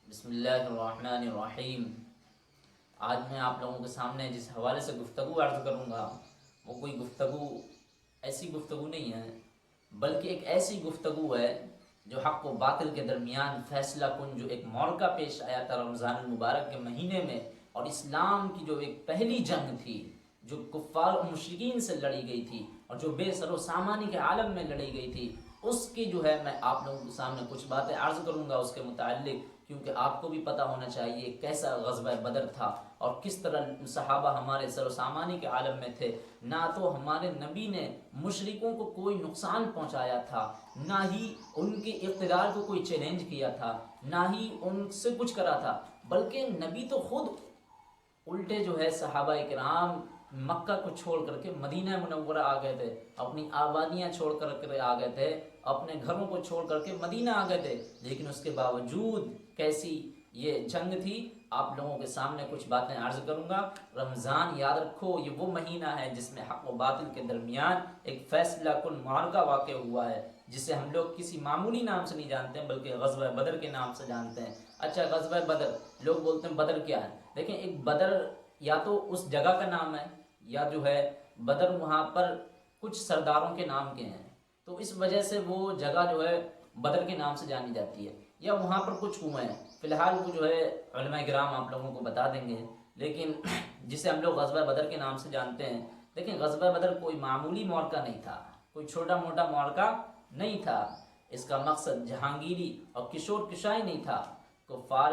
بسم اللہ الرحمن الرحیم۔ آج میں آپ لوگوں کے سامنے جس حوالے سے گفتگو عرض کروں گا وہ کوئی ایسی گفتگو نہیں ہے، بلکہ ایک ایسی گفتگو ہے جو حق و باطل کے درمیان فیصلہ کن جو ایک معرکہ پیش آیا تھا رمضان المبارک کے مہینے میں، اور اسلام کی جو ایک پہلی جنگ تھی جو کفار و مشرکین سے لڑی گئی تھی اور جو بے سر و سامانی کے عالم میں لڑی گئی تھی، اس کی میں آپ لوگوں کے سامنے کچھ باتیں عرض کروں گا اس کے متعلق، کیونکہ آپ کو بھی پتہ ہونا چاہیے کیسا غزوہ بدر تھا اور کس طرح صحابہ ہمارے سر و سامانی کے عالم میں تھے۔ نہ تو ہمارے نبی نے مشرکوں کو کوئی نقصان پہنچایا تھا، نہ ہی ان کے اقتدار کو کوئی چیلنج کیا تھا، نہ ہی ان سے کچھ کرا تھا، بلکہ نبی تو خود الٹے صحابہ کرام مکہ کو چھوڑ کر کے مدینہ منورہ آ گئے تھے، اپنی آبادیاں چھوڑ کر کے آ گئے تھے، اپنے گھروں کو چھوڑ کر کے مدینہ آ گئے تھے، لیکن اس کے باوجود کیسی یہ جنگ تھی آپ لوگوں کے سامنے کچھ باتیں عرض کروں گا۔ رمضان یاد رکھو یہ وہ مہینہ ہے جس میں حق و باطل کے درمیان ایک فیصلہ کن معرکہ واقع ہوا ہے، جسے ہم لوگ کسی معمولی نام سے نہیں جانتے ہیں بلکہ غزوہ بدر کے نام سے جانتے ہیں۔ اچھا، غزوہ بدر لوگ بولتے ہیں بدر کیا ہے؟ دیکھیں، ایک بدر یا تو اس جگہ کا نام ہے یا بدر وہاں پر کچھ سرداروں کے نام کے ہیں، تو اس وجہ سے وہ جگہ بدر کے نام سے جانی جاتی ہے، یا وہاں پر کچھ کنویں ہیں، فی الحال وہ علماء کرام آپ لوگوں کو بتا دیں گے، لیکن جسے ہم لوگ غزوہ بدر کے نام سے جانتے ہیں۔ دیکھیں، غزوہ بدر کوئی معمولی معرکہ نہیں تھا، کوئی چھوٹا موٹا معرکہ نہیں تھا، اس کا مقصد جہانگیری اور کشور کشائی نہیں تھا۔ کفار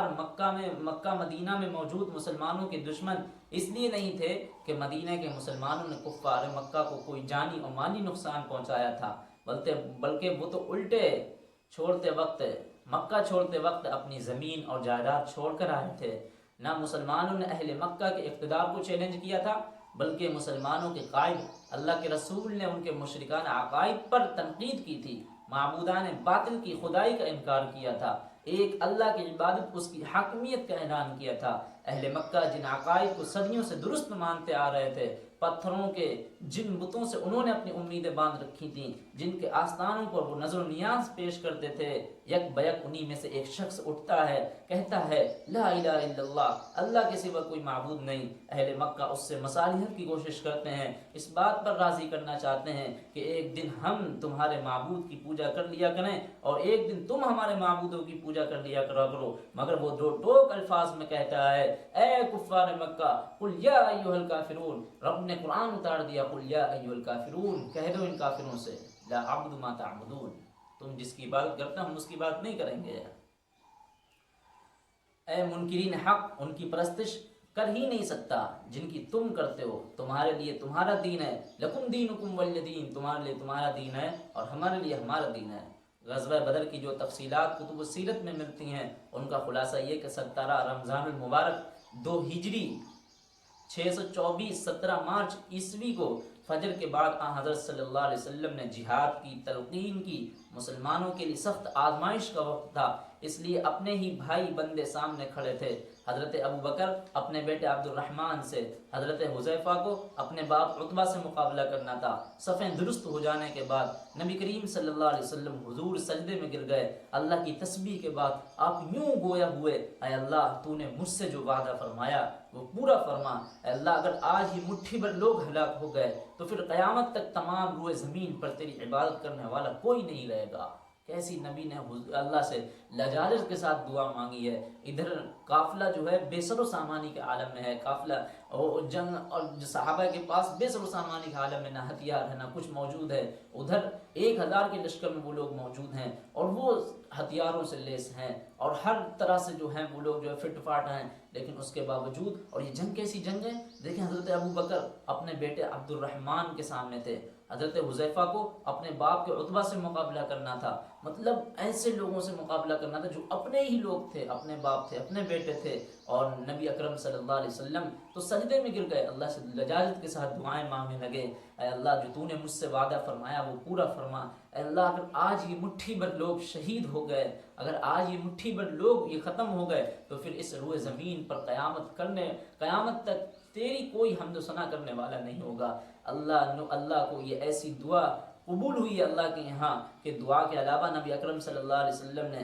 مکہ مدینہ میں موجود مسلمانوں کے دشمن اس لیے نہیں تھے کہ مدینہ کے مسلمانوں نے کفار مکہ کو کوئی جانی اور مالی نقصان پہنچایا تھا، بلکہ وہ تو الٹے مکہ چھوڑتے وقت اپنی زمین اور جائیداد چھوڑ کر آئے تھے۔ نہ مسلمانوں نے اہل مکہ کے اقتدار کو چیلنج کیا تھا، بلکہ مسلمانوں کے قائد اللہ کے رسول نے ان کے مشرکانہ عقائد پر تنقید کی تھی، معبودان باطل کی خدائی کا انکار کیا تھا، ایک اللہ کی عبادت اس کی حاکمیت کا اعلان کیا تھا۔ اہل مکہ جن عقائد کو صدیوں سے درست مانتے آ رہے تھے، پتھروں کے جن بتوں سے انہوں نے اپنی امیدیں باندھ رکھی تھیں، جن کے آستانوں پر وہ نظر و نیاز پیش کرتے تھے، یک بیک انہی میں سے ایک شخص اٹھتا ہے، کہتا ہے لا الہ الا اللہ، اللہ کے سوا کوئی معبود نہیں۔ اہل مکہ اس سے مصالحت کی کوشش کرتے ہیں، اس بات پر راضی کرنا چاہتے ہیں کہ ایک دن ہم تمہارے معبود کی پوجا کر لیا کریں اور ایک دن تم ہمارے معبودوں کی پوجا کر لیا کرو، مگر وہ دو ٹوک الفاظ میں کہتا ہے اے کفار مکہ قل یا ایھا الکافرون۔ رب نے قرآن اتار دیا، قل یا ایھا الکافرون، کہہ دو ان کافروں سے لا اعبد ما تعبدون، تم جس کی عبادت کرتے ہم اس کی بات نہیں کریں گے۔ اے منکرین حق، ان کی پرستش کر ہی نہیں سکتا جن کی تم کرتے ہو، تمہارے لیے تمہارا دین ہے، لکم دینکم ولی دین، تمہارے لیے تمہارا دین ہے اور ہمارے لیے ہمارا دین ہے۔ غزوہ بدر کی جو تفصیلات کتب سیرت میں ملتی ہیں ان کا خلاصہ یہ کہ 17 رمضان المبارک 2 ہجری 624 17 مارچ عیسوی کو فجر کے بعد حضرت صلی اللہ علیہ وسلم نے جہاد کی تلقین کی۔ مسلمانوں کے لیے سخت آزمائش کا وقت تھا، اس لیے اپنے ہی بھائی بندے سامنے کھڑے تھے۔ حضرت ابو بکر اپنے بیٹے عبد الرحمن سے، حضرت حذیفہ کو اپنے باپ عتبہ سے مقابلہ کرنا تھا۔ صفیں درست ہو جانے کے بعد نبی کریم صلی اللہ علیہ وسلم حضور سجدے میں گر گئے۔ اللہ کی تسبیح کے بعد آپ یوں گویا ہوئے، اے اللہ تو نے مجھ سے جو وعدہ فرمایا وہ پورا فرما۔ اے اللہ اگر آج ہی مٹھی بھر لوگ ہلاک ہو گئے تو پھر قیامت تک تمام روئے زمین پر تیری عبادت کرنے والا کوئی نہیں رہے گا۔ کیسی نبی نے اللہ سے لجاجت کے ساتھ دعا مانگی ہے۔ ادھر قافلہ بے سر و سامانی کے عالم میں ہے، قافلہ جنگ اور صحابہ کے پاس بے سر و سامانی کے عالم میں نہ ہتھیار ہے نہ کچھ موجود ہے، ادھر 1000 کے لشکر میں وہ لوگ موجود ہیں اور وہ ہتھیاروں سے لیس ہیں اور ہر طرح سے ہیں وہ لوگ فٹ فاٹ ہیں، لیکن اس کے باوجود اور یہ جنگ کیسی جنگ ہے؟ دیکھیں، حضرت ابو بکر اپنے بیٹے عبد الرحمن کے سامنے تھے، حضرت حذیفہ کو اپنے باپ کے عتبہ سے مقابلہ کرنا تھا، مطلب ایسے لوگوں سے مقابلہ کرنا تھا جو اپنے ہی لوگ تھے، اپنے باپ تھے، اپنے بیٹے تھے، اور نبی اکرم صلی اللہ علیہ وسلم تو سجدے میں گر گئے، اللہ سے لجاجت کے ساتھ دعائیں مانگنے لگے، اے اللہ جو تو نے مجھ سے وعدہ فرمایا وہ پورا فرما۔ اے اللہ اگر آج یہ مٹھی بھر لوگ شہید ہو گئے، اگر آج یہ مٹھی بھر لوگ یہ ختم ہو گئے تو پھر اس روئے زمین پر قیامت تک تیری کوئی حمد و ثنا کرنے والا نہیں ہوگا۔ اللہ کو یہ ایسی دعا قبول ہوئی اللہ کے یہاں کہ دعا کے علاوہ نبی اکرم صلی اللہ علیہ وسلم نے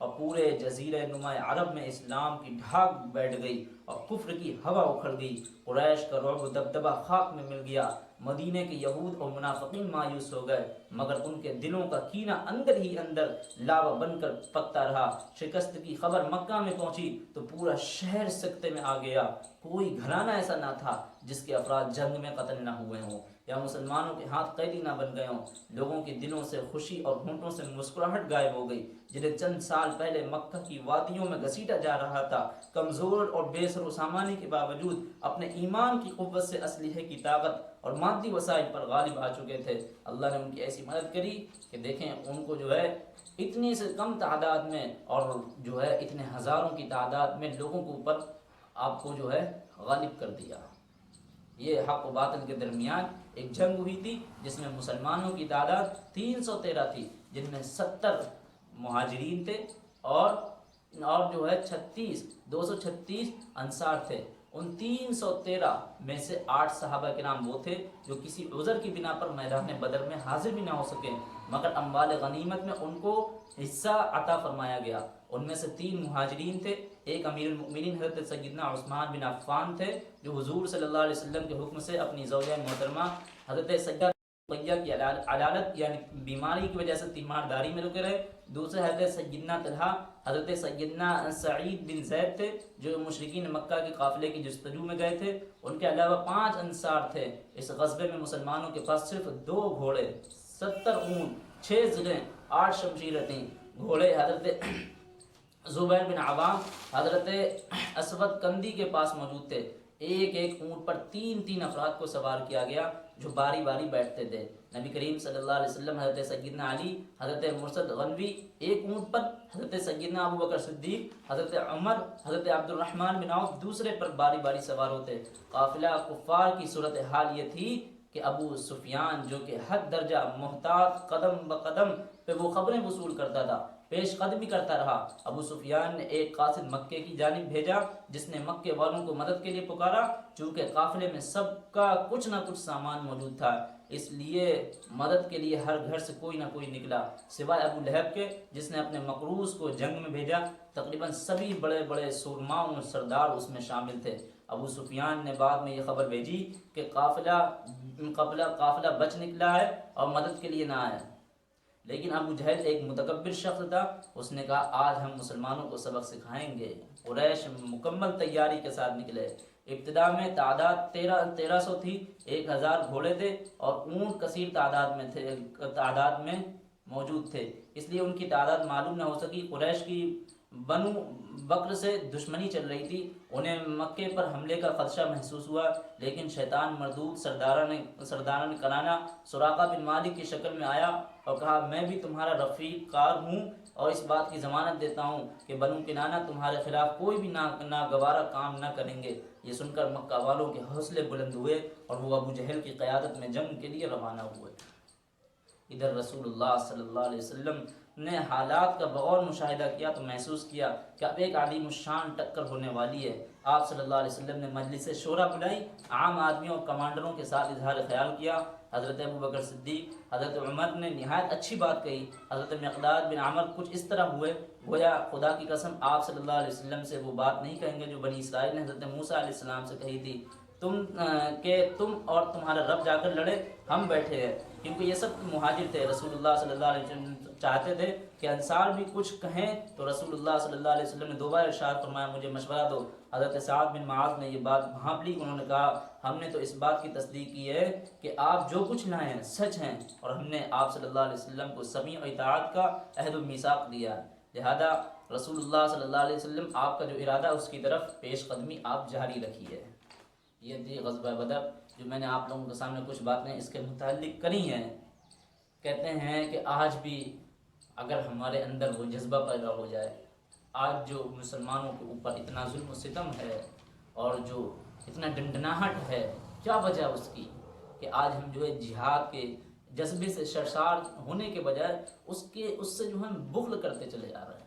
اور پورے جزیرہ نما عرب میں اسلام کی ڈھاک بیٹھ گئی اور کفر کی ہوا اکھڑ گئی۔ قریش کا رعب و دبدبہ خاک میں مل گیا۔ مدینے کے یہود اور منافقین مایوس ہو گئے، مگر ان کے دلوں کا کینہ اندر ہی اندر لاوا بن کر پکتا رہا۔ شکست کی خبر مکہ میں پہنچی تو پورا شہر سکتے میں آ گیا۔ کوئی گھرانہ ایسا نہ تھا جس کے افراد جنگ میں قتل نہ ہوئے ہوں یا مسلمانوں کے ہاتھ قیدی نہ بن گئے ہوں۔ لوگوں کے دلوں سے خوشی اور ہونٹوں سے مسکراہٹ غائب ہو گئی۔ جنہیں چند سال پہلے مکہ کی وادیوں میں گھسیٹا جا رہا تھا، کمزور اور بے سر و سامانی کے باوجود اپنے ایمان کی قوت سے اسلحے کی طاقت اور مادی وسائل پر غالب آ چکے تھے۔ اللہ نے ان کی ایسی مدد کری کہ دیکھیں ان کو جو ہے اتنی سے کم تعداد میں اور جو ہے اتنے ہزاروں کی تعداد میں لوگوں کے اوپر آپ کو جو ہے غالب کر دیا۔ یہ حق و باطل کے درمیان ایک جنگ ہوئی تھی جس میں مسلمانوں کی تعداد 313 تھی، جن میں 70 مہاجرین تھے اور جو ہے 236 انصار تھے۔ ان 313 میں سے 8 صحابہ کرام وہ تھے جو کسی عذر کی بنا پر میدان بدر میں حاضر بھی نہ ہو سکے، مگر اموال غنیمت میں ان کو حصہ عطا فرمایا گیا۔ ان میں سے 3 مہاجرین تھے، ایک امیر المؤمنین حضرت سیدنا عثمان بن عفان تھے جو حضور صلی اللہ علیہ وسلم کے حکم سے اپنی زوجہ محترمہ حضرت سیدہ رقیہ کی علالت یعنی بیماری کی وجہ سے تیمارداری میں رکے رہے۔ دوسرے حضرت سیدنا طلحہ حضرت سیدنا سعید بن زید تھے جو مشرکین مکہ کے قافلے کی جستجو میں گئے تھے۔ ان کے علاوہ 5 انصار تھے۔ اس غزوے میں مسلمانوں کے پاس صرف 2 گھوڑے، 70 اونٹ، 6 زرہیں، 8 شمشیریں تھیں۔ گھوڑے حضرت زبیر بن عوام حضرت اسود کندی کے پاس موجود تھے۔ ایک اونٹ پر 3 افراد کو سوار کیا گیا جو باری باری بیٹھتے تھے۔ نبی کریم صلی اللہ علیہ وسلم، حضرت سیدنا علی، حضرت مرشد غنوی ایک اونٹ پر، حضرت سیدنا ابو بکر صدیق، حضرت عمر، حضرت عبد الرحمن بن عوف دوسرے پر باری باری سوار ہوتے۔ قافلہ کفار کی صورتحال یہ تھی کہ ابو سفیان جو کہ حد درجہ محتاط قدم بقدم پہ وہ خبریں وصول کرتا تھا، پیش قدمی کرتا رہا۔ ابو سفیان نے ایک قاصد مکے کی جانب بھیجا جس نے مکے والوں کو مدد کے لیے پکارا۔ چونکہ قافلے میں سب کا کچھ نہ کچھ سامان موجود تھا، اس لیے مدد کے لیے ہر گھر سے کوئی نہ کوئی نکلا، سوائے ابو لہب کے جس نے اپنے مقروض کو جنگ میں بھیجا۔ تقریباً سبھی بڑے بڑے سورماؤں اور سردار اس میں شامل تھے۔ ابو سفیان نے بعد میں یہ خبر بھیجی کہ قافلہ بچ نکلا ہے اور مدد کے لیے نہ آیا، لیکن ابو جہل ایک متکبر شخص تھا۔ اس نے کہا آج ہم مسلمانوں کو سبق سکھائیں گے۔ قریش مکمل تیاری کے ساتھ نکلے۔ ابتدا میں تعداد 1300 تھی، 1000 گھوڑے تھے اور اونٹ کثیر تعداد میں موجود تھے، اس لیے ان کی تعداد معلوم نہ ہو سکی۔ قریش کی بنو بکر سے دشمنی چل رہی تھی، انہیں مکے پر حملے کا خدشہ محسوس ہوا، لیکن شیطان مردود سرداران کنانہ سراقہ بن مالک کی شکل میں آیا اور کہا میں بھی تمہارا رفیق کار ہوں اور اس بات کی ضمانت دیتا ہوں کہ بنو کنانہ تمہارے خلاف کوئی بھی ناگوارا کام نہ کریں گے۔ یہ سن کر مکہ والوں کے حوصلے بلند ہوئے اور وہ ابو جہل کی قیادت میں جنگ کے لیے روانہ ہوئے۔ ادھر رسول اللہ صلی اللہ علیہ وسلم نے حالات کا بغور مشاہدہ کیا تو محسوس کیا کہ اب ایک عظیم الشان ٹکر ہونے والی ہے۔ آپ صلی اللہ علیہ وسلم نے مجلس شورا بلائی، عام آدمیوں اور کمانڈروں کے ساتھ اظہار خیال کیا۔ حضرت ابو بکر صدیق، حضرت عمر نے نہایت اچھی بات کہی۔ حضرت مقداد بن عمر کچھ اس طرح ہوئے گویا خدا کی قسم آپ صلی اللہ علیہ وسلم سے وہ بات نہیں کہیں گے جو بنی اسرائیل نے حضرت موسیٰ علیہ السلام سے کہی تھی، تم اور تمہارا رب جا کر لڑے، ہم بیٹھے ہیں۔ کیونکہ یہ سب مہاجر تھے۔ رسول اللہ صلی اللہ علیہ وسلم چاہتے تھے کہ انصار بھی کچھ کہیں تو رسول اللہ صلی اللہ علیہ وسلم نے 2 بار ارشاد فرمایا مجھے مشورہ دو۔ حضرت سعد بن معاذ نے یہ بات بھانپ لی، انہوں نے کہا ہم نے تو اس بات کی تصدیق کی ہے کہ آپ جو کچھ لائے ہیں سچ ہیں، اور ہم نے آپ صلی اللہ علیہ وسلم کو سمیع و اطاعت کا عہد و میثاق دیا ہے، لہذا رسول اللہ صلی اللہ علیہ وسلم آپ کا جو ارادہ اس کی طرف پیش قدمی آپ جاری رکھیے۔ یہ تھی غزوہ بدر، جو میں نے آپ لوگوں کے سامنے کچھ باتیں اس کے متعلق کری ہیں۔ کہتے ہیں کہ آج بھی اگر ہمارے اندر وہ جذبہ پیدا ہو جائے، آج جو مسلمانوں کے اوپر اتنا ظلم و ستم ہے اور جو اتنا ڈنڈناہٹ ہے، کیا وجہ اس کی کہ آج ہم جو ہے جہاد کے جذبے سے سرشار ہونے کے بجائے اس سے جو ہے بخل کرتے چلے جا رہے ہیں،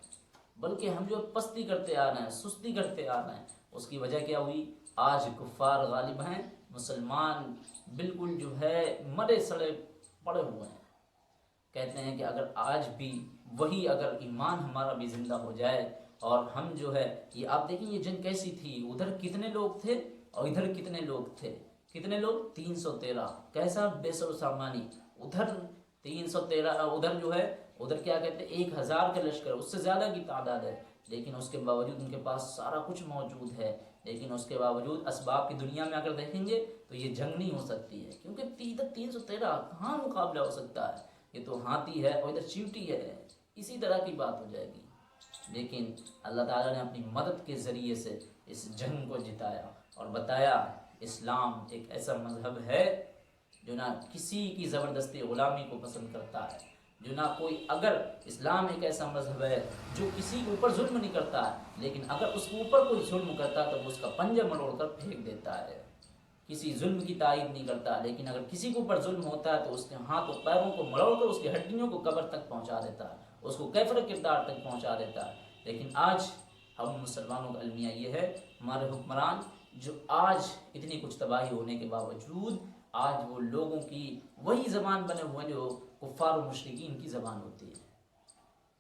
بلکہ ہم جو پستی کرتے آ رہے ہیں، سستی کرتے آ رہے ہیں۔ اس کی وجہ کیا ہوئی؟ آج کفار غالب ہیں، مسلمان بالکل جو ہے مرے سڑے پڑے ہوئے ہیں۔ کہتے ہیں کہ اگر آج بھی وہی اگر ایمان ہمارا بھی زندہ ہو جائے اور ہم جو ہے یہ آپ دیکھیں یہ جنگ کیسی تھی، ادھر کتنے لوگ تھے اور ادھر کتنے لوگ تھے، کتنے لوگ 313، کیسا بے سر سامانی، ادھر 313، ادھر جو ہے ادھر کیا کہتے ہیں 1000 کا لشکر، اس سے زیادہ کی تعداد ہے، لیکن اس کے باوجود ان کے پاس سارا کچھ موجود ہے، لیکن اس کے باوجود اسباب کی دنیا میں اگر دیکھیں گے تو یہ جنگ نہیں ہو سکتی ہے، کیونکہ 313 کہاں مقابلہ ہو سکتا ہے، یہ تو ہاتھی ہے اور ادھر چیوٹی ہے، اسی طرح کی بات ہو جائے گی۔ لیکن اللہ تعالیٰ نے اپنی مدد کے ذریعے سے اس جنگ کو جتایا اور بتایا اسلام ایک ایسا مذہب ہے جو نہ کسی کی زبردستی غلامی کو پسند کرتا ہے، جو نہ کوئی، اگر اسلام ایک ایسا مذہب ہے جو کسی کے اوپر ظلم نہیں کرتا ہے، لیکن اگر اس کے اوپر کوئی ظلم کرتا ہے تو وہ اس کا پنجہ مروڑ کر پھینک دیتا ہے، کسی ظلم کی تائید نہیں کرتا، لیکن اگر کسی کے اوپر ظلم ہوتا ہے تو اس کے ہاتھ و پیروں کو مروڑ کر اس کی ہڈیوں کو قبر تک پہنچا دیتا ہے، اس کو کیفر کردار تک پہنچا دیتا ہے۔ لیکن آج ہم مسلمانوں کا المیہ یہ ہے، ہمارے حکمران جو آج اتنی کچھ تباہی ہونے کے باوجود آج وہ لوگوں کی وہی زبان بنے ہوئے جو کفار و مشرکین کی زبان ہوتی ہے۔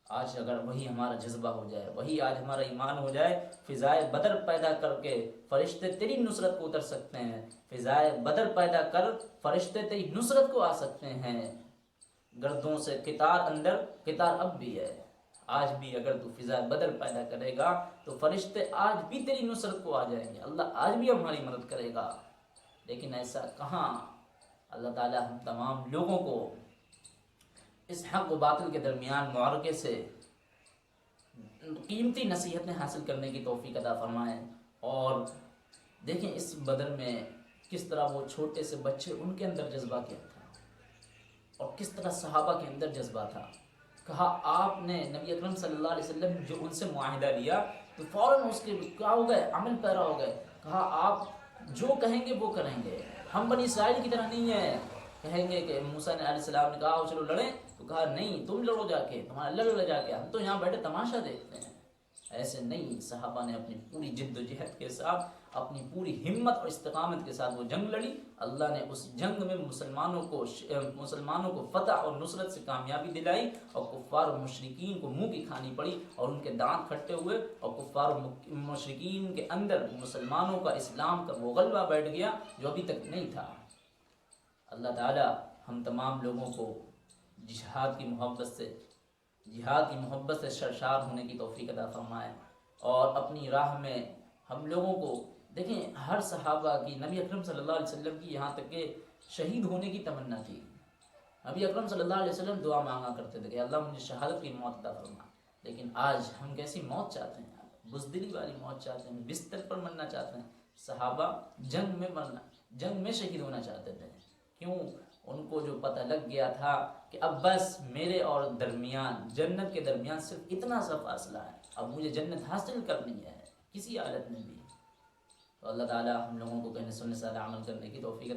آج اگر وہی ہمارا جذبہ ہو جائے، وہی آج ہمارا ایمان ہو جائے، فضائے بدر پیدا کر کے فرشتے تیری نصرت کو اتر سکتے ہیں، فضائے بدر پیدا کر فرشتے تیری نصرت کو آ سکتے ہیں، گردوں سے قطار اندر قطار اب بھی ہے، آج بھی اگر تو فضائے بدر پیدا کرے گا تو فرشتے آج بھی تیری نصرت کو آ جائیں گے، اللہ آج بھی ہماری مدد کرے گا۔ لیکن ایسا کہاں، اللہ تعالیٰ ہم تمام لوگوں کو اس حق و باطل کے درمیان معرکے سے قیمتی نصیحتیں حاصل کرنے کی توفیق عطا فرمائیں۔ اور دیکھیں اس بدر میں کس طرح وہ چھوٹے سے بچے، ان کے اندر جذبہ کیا تھا اور کس طرح صحابہ کے اندر جذبہ تھا۔ کہا آپ نے نبی اکرم صلی اللہ علیہ وسلم جو ان سے معاہدہ لیا تو فوراً اس کے کیا ہو گئے، عمل پیرا ہو گئے، کہا آپ جو کہیں گے وہ کریں گے، ہم بنی اسرائیل کی طرح نہیں ہیں کہیں گے کہ موسیٰ علیہ السلام نے کہا چلو لڑیں، تو کہا نہیں تم لڑو جا کے، تمہارا لڑ جا کے، ہم تو یہاں بیٹھے تماشا دیکھتے ہیں۔ ایسے نہیں، صحابہ نے اپنی پوری جد و جہد کے ساتھ، اپنی پوری ہمت اور استقامت کے ساتھ وہ جنگ لڑی، اللہ نے اس جنگ میں مسلمانوں کو فتح اور نصرت سے کامیابی دلائی، اور کفار و مشرکین کو منہ کی کھانی پڑی اور ان کے دانت کھٹے ہوئے، اور کفار و مشرکین کے اندر مسلمانوں کا، اسلام کا وہ غلبہ بیٹھ گیا جو ابھی تک نہیں تھا۔ اللہ تعالی ہم تمام لوگوں کو جہاد کی محبت سے سرشار ہونے کی توفیق عطا فرمائے، اور اپنی راہ میں ہم لوگوں کو دیکھیں، ہر صحابہ کی، نبی اکرم صلی اللہ علیہ وسلم کی یہاں تک کہ شہید ہونے کی تمنا تھی، نبی اکرم صلی اللہ علیہ وسلم دعا مانگا کرتے تھے کہ اللہ مجھے شہادت کی موت عطا فرما، لیکن آج ہم کیسی موت چاہتے ہیں، بزدلی والی موت چاہتے ہیں، بستر پر مرنا چاہتے ہیں۔ صحابہ جنگ میں شہید ہونا چاہتے تھے، کیوں؟ ان کو جو پتہ لگ گیا تھا کہ اب بس میرے اور درمیان، جنت کے درمیان صرف اتنا سا فاصلہ ہے، اب مجھے جنت حاصل کرنی ہے کسی حالت میں بھی۔ تو اللہ تعالی ہم لوگوں کو کہنے سننے سے عمل کرنے کی توفیق